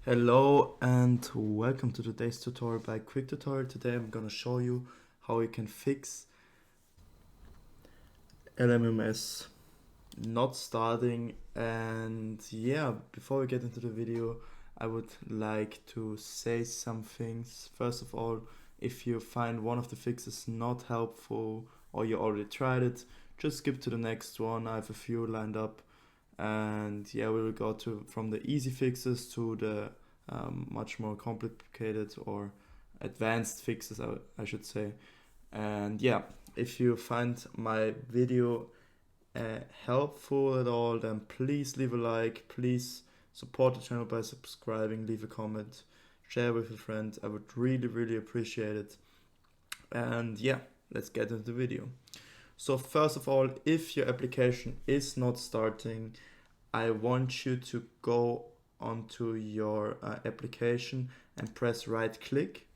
Hello and welcome to today's tutorial by Quick Tutorial. Today I'm gonna show you how you can fix LMMS not starting. And yeah, before we get into the video, I would like to say some things. First of all, if you find one of the fixes not helpful or you already tried it, just skip to the next one. I have a few lined up, and yeah, we will go from the easy fixes to the much more complicated or advanced fixes, I should say. And yeah, if you find my video helpful at all, then please leave a like, please support the channel by subscribing, leave a comment, share with a friend. I would really appreciate it. And yeah, let's get into the video. So first of all, if your application is not starting, I want you to go onto your application and press right click.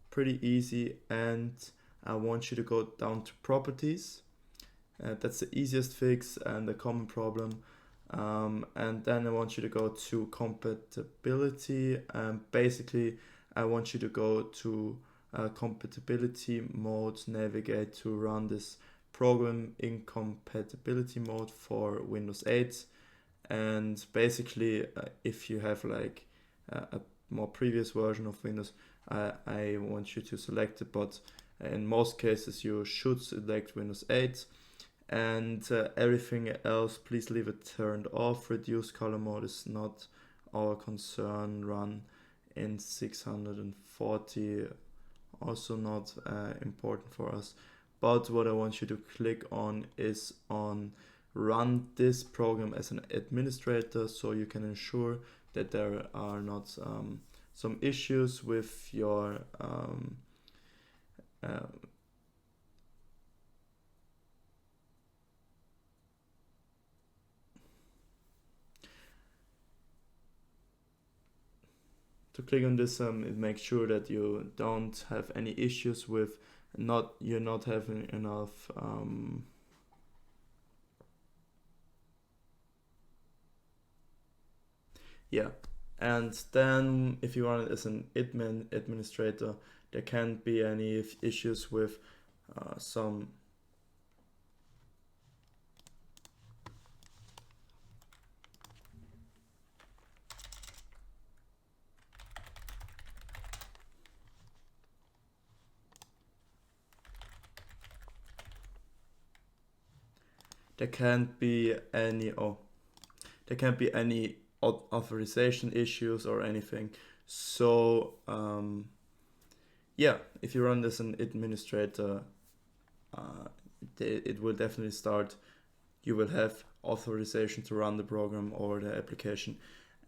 Pretty easy. And I want you to go down to properties. That's the easiest fix and a common problem. And then I want you to go to compatibility. Basically, I want you to go to compatibility mode, navigate to run this program in compatibility mode for Windows 8. And basically, if you have like a more previous version of Windows, I want you to select it, but in most cases you should select Windows 8. And everything else, please leave it turned off. Reduce color mode is not our concern. Run in 640, also not important for us. But what I want you to click on is on run this program as an administrator, so you can ensure that there are not some issues with your to click on this, it makes sure that you don't have any issues with you're not having enough yeah. And then if you run it as an administrator, there can't be any issues with some there can't be any authorization issues or anything. So yeah, if you run this as an administrator, it will definitely start. You will have authorization to run the program or the application.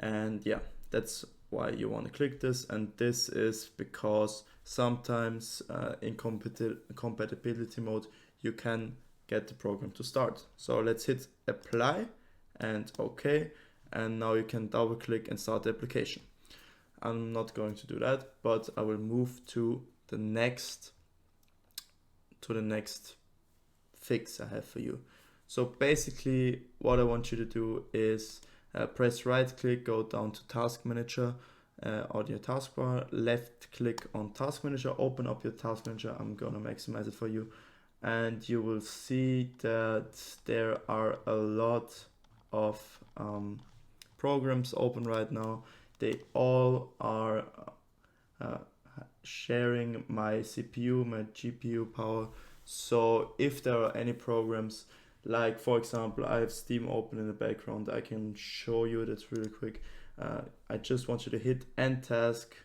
And yeah, that's why you want to click this. And this is because sometimes in compatibility mode you can get the program to start. So let's hit apply and OK, and now you can double click and start the application. I'm not going to do that, but I will move to the next fix I have for you. So basically what I want you to do is press right click, go down to Task Manager on your taskbar, left click on Task Manager, open up your Task Manager. I'm gonna maximize it for you, and you will see that there are a lot of programs open right now. They all are sharing my CPU, my GPU power. So if there are any programs, like for example, I have Steam open in the background, I can show you that really quick. I just want you to hit end task,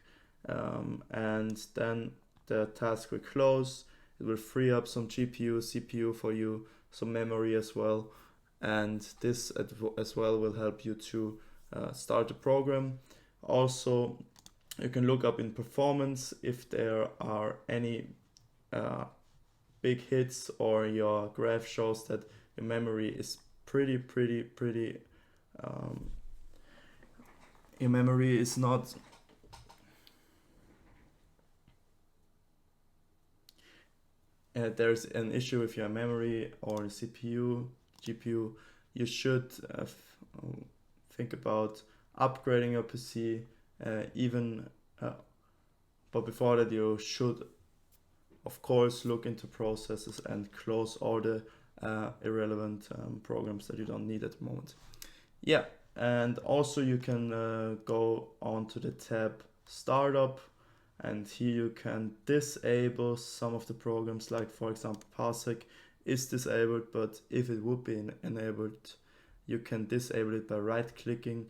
and then the task will close. It will free up some GPU, CPU for you, some memory as well. And this as well will help you to start the program. Also, you can look up in performance if there are any big hits, or your graph shows that your memory is pretty your memory is not there's an issue with your memory or CPU, GPU, you should think about upgrading your PC even but before that you should of course look into processes and close all the irrelevant programs that you don't need at the moment. Yeah, and also you can go on to the tab Startup, and here you can disable some of the programs, like for example Parsec is disabled, but if it would be enabled, you can disable it by right clicking,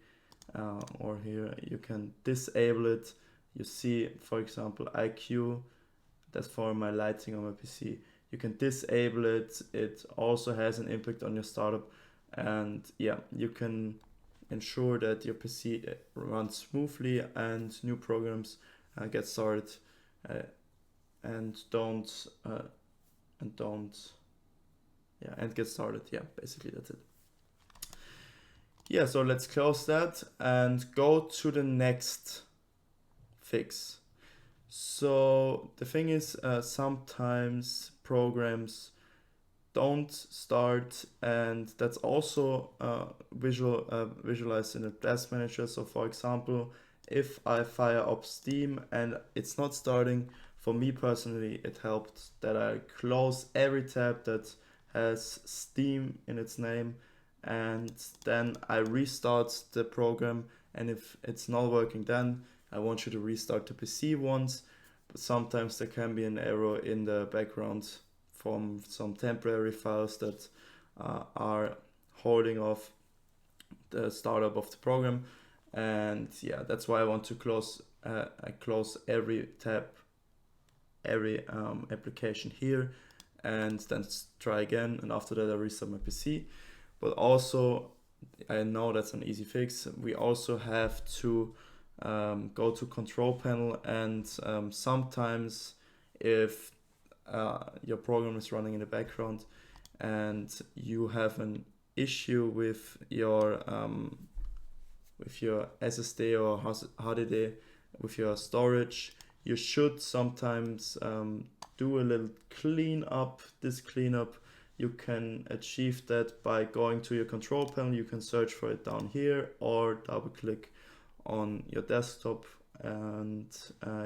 or here you can disable it. You see, for example, IQ, that's for my lighting on my PC. You can disable it. It also has an impact on your startup, and yeah, you can ensure that your PC runs smoothly and new programs get started, and get started. Yeah, basically that's it. Yeah, so let's close that and go to the next fix. So the thing is, sometimes programs don't start, and that's also visualized in the task manager. So for example, if I fire up Steam and it's not starting, for me personally, it helped that I close every tab that has Steam in its name, and then I restart the program. And if it's not working, then I want you to restart the PC once, but sometimes there can be an error in the background from some temporary files that are holding off the startup of the program. And yeah, that's why I want to close every tab, every application here, and then try again, and after that I restart my PC. But also, I know that's an easy fix, we also have to go to control panel, and sometimes if your program is running in the background and you have an issue with your SSD or HDD, with your storage, you should sometimes do a little cleanup. This cleanup, you can achieve that by going to your control panel. You can search for it down here or double click on your desktop, and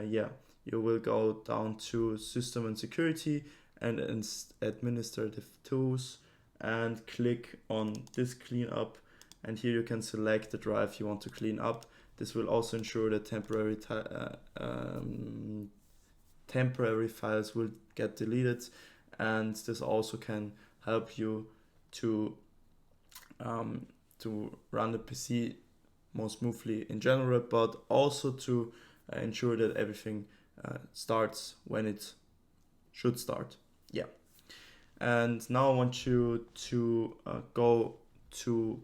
yeah, you will go down to System and Security and Administrative Tools and click on this cleanup, and here you can select the drive you want to clean up. This will also ensure that temporary files will get deleted, and this also can help you to run the PC more smoothly in general, but also to ensure that everything starts when it should start. Yeah. And now I want you to go to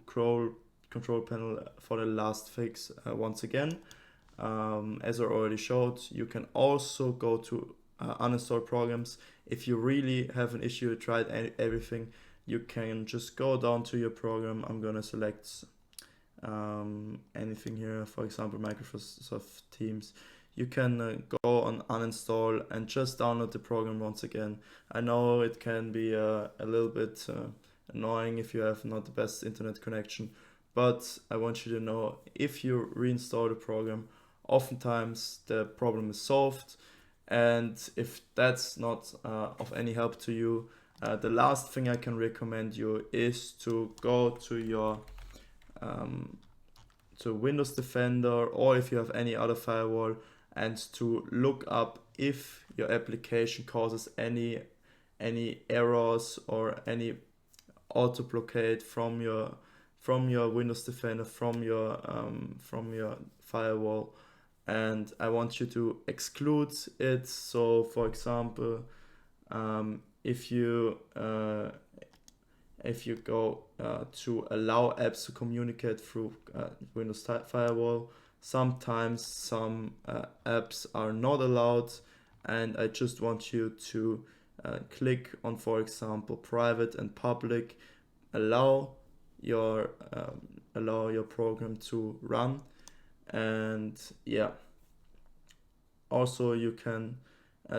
control panel for the last fix once again. As I already showed, you can also go to uninstall programs. If you really have an issue, tried everything, you can just go down to your program. I'm gonna select anything here, for example Microsoft Teams. You can go on uninstall and just download the program once again. I know it can be a little bit annoying if you have not the best internet connection, but I want you to know, if you reinstall the program, oftentimes the problem is solved. And if that's not of any help to you, the last thing I can recommend you is to go to your to Windows Defender, or if you have any other firewall, and to look up if your application causes any errors or any auto blockade from your Windows Defender, from your firewall, and I want you to exclude it. So for example, if you go to allow apps to communicate through Windows Firewall, sometimes some apps are not allowed, and I just want you to click on, for example, private and public, allow your program to run. And yeah, also you can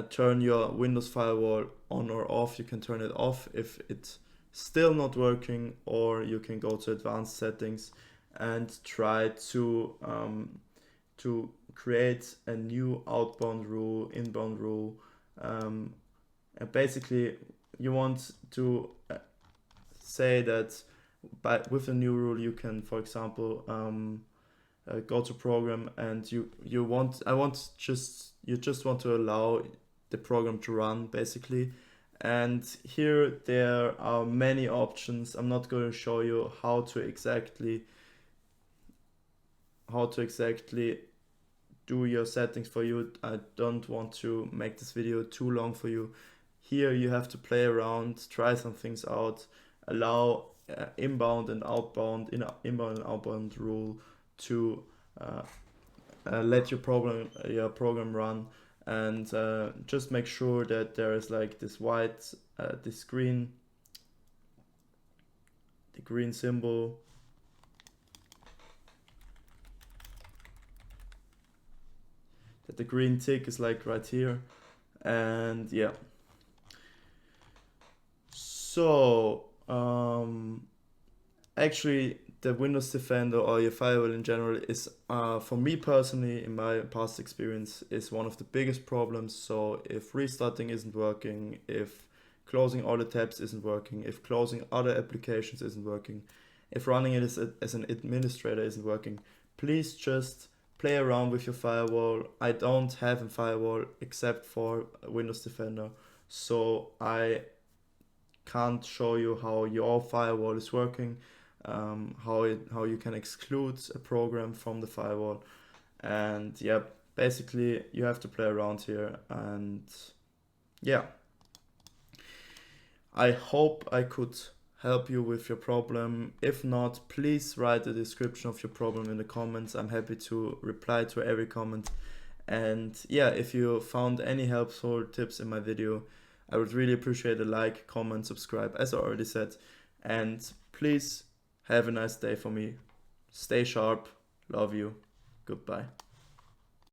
turn your Windows Firewall on or off. You can turn it off if it's still not working, or you can go to advanced settings and try to to create a new outbound rule, inbound rule. And basically, you want to say that with a new rule, you can, for example, go to program, and you just want to allow the program to run, basically. And here there are many options. I'm not going to show you how to exactly do your settings for you. I don't want to make this video too long for you. Here you have to play around, try some things out, allow inbound and outbound rule to let your program run, and just make sure that there is like this white the green symbol, that the green tick is like right here. And yeah, so actually the Windows Defender or your firewall in general is, for me personally, in my past experience, is one of the biggest problems. So if restarting isn't working, if closing all the tabs isn't working, if closing other applications isn't working, if running it as an administrator isn't working, please just play around with your firewall. I don't have a firewall except for Windows Defender, so I can't show you how your firewall is working, how you can exclude a program from the firewall. And yeah, basically you have to play around here. And yeah, I hope I could help you with your problem. If not, please write the description of your problem in the comments. I'm happy to reply to every comment. And yeah, if you found any helpful tips in my video, I would really appreciate a like, comment, subscribe, as I already said. And please have a nice day for me. Stay sharp. Love you. Goodbye.